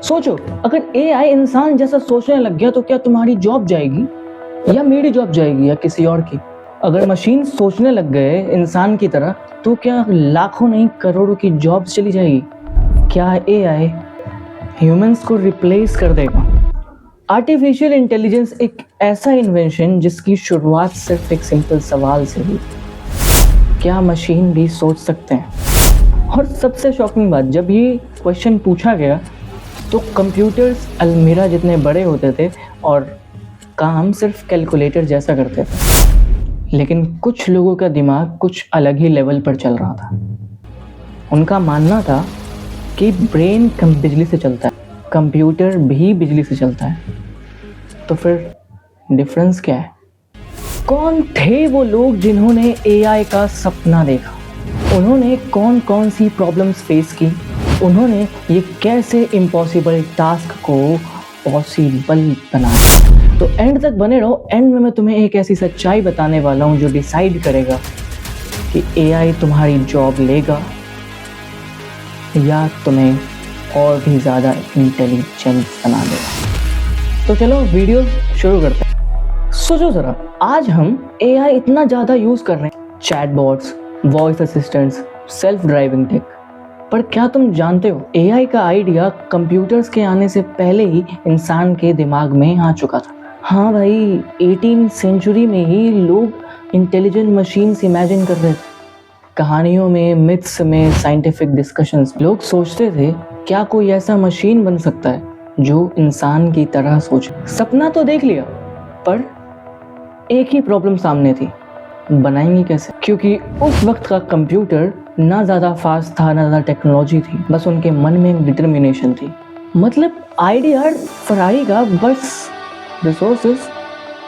सोचो, अगर एआई इंसान जैसा सोचने लग गया तो क्या तुम्हारी जॉब जाएगी, या मेरी जॉब जाएगी, या किसी और की? अगर मशीन सोचने लग गए इंसान की तरह तो क्या लाखों नहीं करोड़ों की जॉब्स चली जाएगी? क्या एआई ह्यूमंस को रिप्लेस कर देगा? आर्टिफिशियल इंटेलिजेंस एक ऐसा इन्वेंशन जिसकी शुरुआत सिर्फ एक सिंपल सवाल से हुई, क्या मशीन भी सोच सकते हैं? और सबसे शॉकिंग बात, जब ये क्वेश्चन पूछा गया तो कंप्यूटर्स अलमीरा जितने बड़े होते थे और काम सिर्फ कैलकुलेटर जैसा करते थे। लेकिन कुछ लोगों का दिमाग कुछ अलग ही लेवल पर चल रहा था। उनका मानना था कि ब्रेन बिजली से चलता है, कंप्यूटर भी बिजली से चलता है, तो फिर डिफरेंस क्या है? कौन थे वो लोग जिन्होंने एआई का सपना देखा? उन्होंने कौन कौन सी प्रॉब्लम्स फेस की? उन्होंने ये कैसे इम्पॉसिबल टास्क को पॉसिबल बनाया? तो एंड तक बने रहो। एंड में मैं तुम्हें एक ऐसी सच्चाई बताने वाला हूँ जो डिसाइड करेगा कि एआई तुम्हारी जॉब लेगा या तुम्हें और भी ज़्यादा इंटेलिजेंट बना देगा। तो चलो वीडियो शुरू करते हैं। सोचो ज़रा, आज हम एआई इतना ज़्यादा यूज़ कर रहे हैं, chatbots, voice assistants, self driving tech, पर क्या तुम जानते हो एआई का आइडिया कंप्यूटर्स के आने से पहले ही इंसान के दिमाग में आ चुका था। हाँ भाई, 18वीं सेंचुरी में ही लोग इंटेलिजेंट मशीन्स इमेजिन कर रहे थे। कहानियों में, मिथ्स में, साइंटिफिक डिस्कशंस, लोग सोचते थे क्या कोई ऐसा मशीन बन सकता है जो इंसान की तरह सोचे। सपना तो देख लिया, पर एक ही प्रॉब्लम सामने थी, बनाएंगे कैसे? क्योंकि उस वक्त का कंप्यूटर ना ज़्यादा फास्ट था, ना ज़्यादा टेक्नोलॉजी थी, बस उनके मन में एक डिटर्मिनेशन थी। मतलब आइडिया फरारी का, बस रिसोर्सेज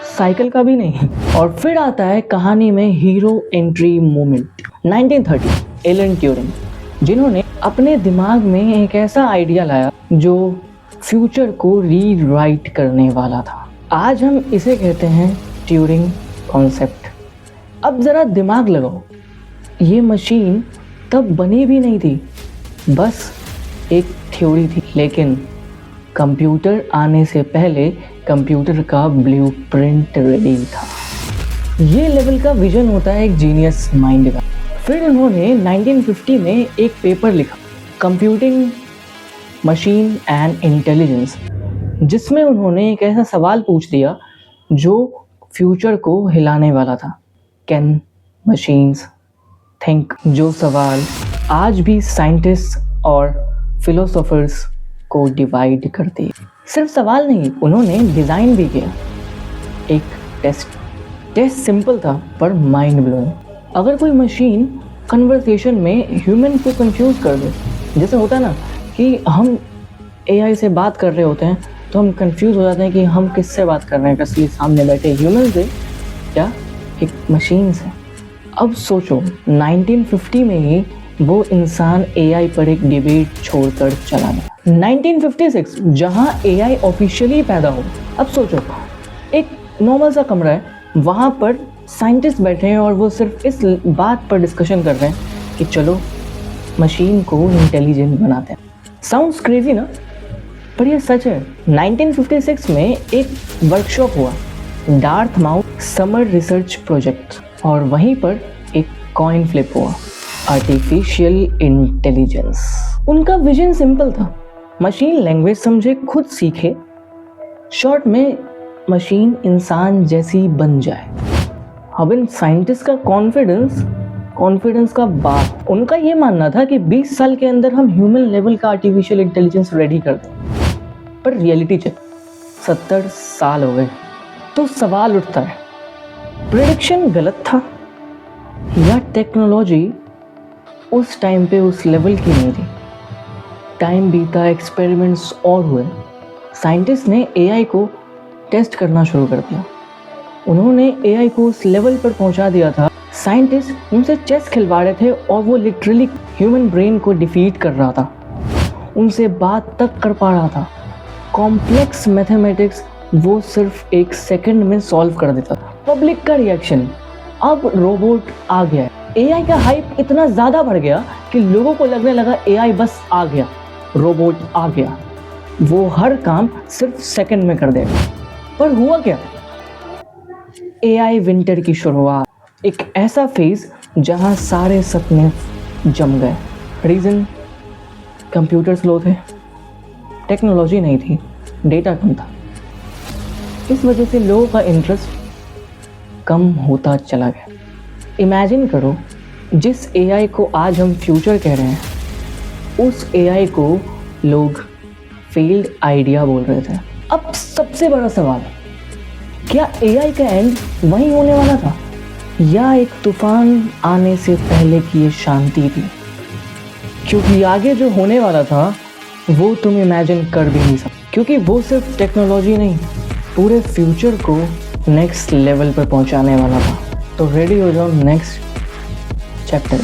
साइकिल का भी नहीं। और फिर आता है कहानी में hero entry moment, 1930, Alan Turing, जिन्होंने अपने दिमाग में एक ऐसा आइडिया लाया जो फ्यूचर को रीराइट करने वाला था। आज हम इसे कहते हैं ट्यूरिंग कॉन्सेप्ट। अब ज़रा दिमाग लगाओ, ये मशीन तब बनी भी नहीं थी, बस एक थ्योरी थी। लेकिन कंप्यूटर आने से पहले कंप्यूटर का ब्लूप्रिंट रेडी था। ये लेवल का विजन होता है एक जीनियस माइंड का। फिर उन्होंने 1950 में एक पेपर लिखा, कंप्यूटिंग मशीन एंड इंटेलिजेंस, जिसमें उन्होंने एक ऐसा सवाल पूछ दिया जो फ्यूचर को हिलाने वाला था, कैन मशीन्स थिंक? जो सवाल आज भी साइंटिस्ट और फिलोसोफर्स को डिवाइड करते हैं। सिर्फ सवाल नहीं, उन्होंने डिज़ाइन भी किया, एक टेस्ट सिंपल था पर माइंड ब्लोइंग। अगर कोई मशीन कन्वर्सेशन में ह्यूमन को कंफ्यूज कर दे, जैसे होता है ना कि हम एआई से बात कर रहे होते हैं तो हम कंफ्यूज हो जाते हैं कि हम किससे बात कर रहे हैं, असली सामने बैठे ह्यूमन से या एक मशीन से। अब सोचो, 1950 में ही वो इंसान एआई पर एक डिबेट छोड़कर चला गया। 1956 जहां एआई ऑफिशियली पैदा हो। अब सोचो, एक नॉर्मल सा कमरा है, वहां पर साइंटिस्ट बैठे हैं और वो सिर्फ इस बात पर डिस्कशन कर रहे हैं कि चलो मशीन को इंटेलिजेंट बनाते हैं। साउंड्स क्रेजी ना, पर ये सच है। 1956 में एक वर्कशॉप हुआ, Darth mouth summer research project, और वहीं पर एक कॉइन फ्लिप हुआ, आर्टिफिशियल इंटेलिजेंस। उनका विजन सिंपल था, मशीन लैंग्वेज समझे, खुद सीखे, शॉर्ट में मशीन इंसान जैसी बन जाए। अब इन साइंटिस्ट का कॉन्फिडेंस का बात, उनका ये मानना था कि 20 साल के अंदर हम ह्यूमन लेवल का आर्टिफिशियल इंटेलिजेंस रेडी कर दें। पर रियलिटी चेक, 70 साल हो गए। तो सवाल उठता है, प्रेडिक्शन गलत था या टेक्नोलॉजी उस टाइम पे उस लेवल की नहीं थी? टाइम बीता, एक्सपेरिमेंट्स और हुए, साइंटिस्ट ने एआई को टेस्ट करना शुरू कर दिया। उन्होंने एआई को उस लेवल पर पहुंचा दिया था, साइंटिस्ट उनसे चेस खिलवा रहे थे और वो लिटरली ह्यूमन ब्रेन को डिफीट कर रहा था, उनसे बात तक कर पा रहा था। कॉम्प्लेक्स मैथमेटिक्स वो सिर्फ एक सेकंड में सॉल्व कर देता था। पब्लिक का रिएक्शन, अब रोबोट आ गया है। एआई का हाइप इतना ज़्यादा बढ़ गया कि लोगों को लगने लगा एआई बस आ गया, रोबोट आ गया। वो हर काम सिर्फ सेकंड में कर देगा। पर हुआ क्या? एआई विंटर की शुरुआत, एक ऐसा फेज जहां सारे सपने जम गए। रीज़न, कंप्यूटर स्लो थे, टेक्नोलॉजी नहीं थी, डेटा कम था। इस वजह से लोगों का इंटरेस्ट कम होता चला गया। इमेजिन करो, जिस एआई को आज हम फ्यूचर कह रहे हैं, उस एआई को लोग फेल्ड आइडिया बोल रहे थे। अब सबसे बड़ा सवाल, क्या एआई का एंड वहीं होने वाला था, या एक तूफान आने से पहले की ये शांति थी? क्योंकि आगे जो होने वाला था वो तुम इमेजिन कर भी नहीं सकते, क्योंकि वो सिर्फ टेक्नोलॉजी नहीं, पूरे फ्यूचर को नेक्स्ट लेवल पर पहुंचाने वाला था। तो रेडी हो जाओ नेक्स्ट चैप्टर।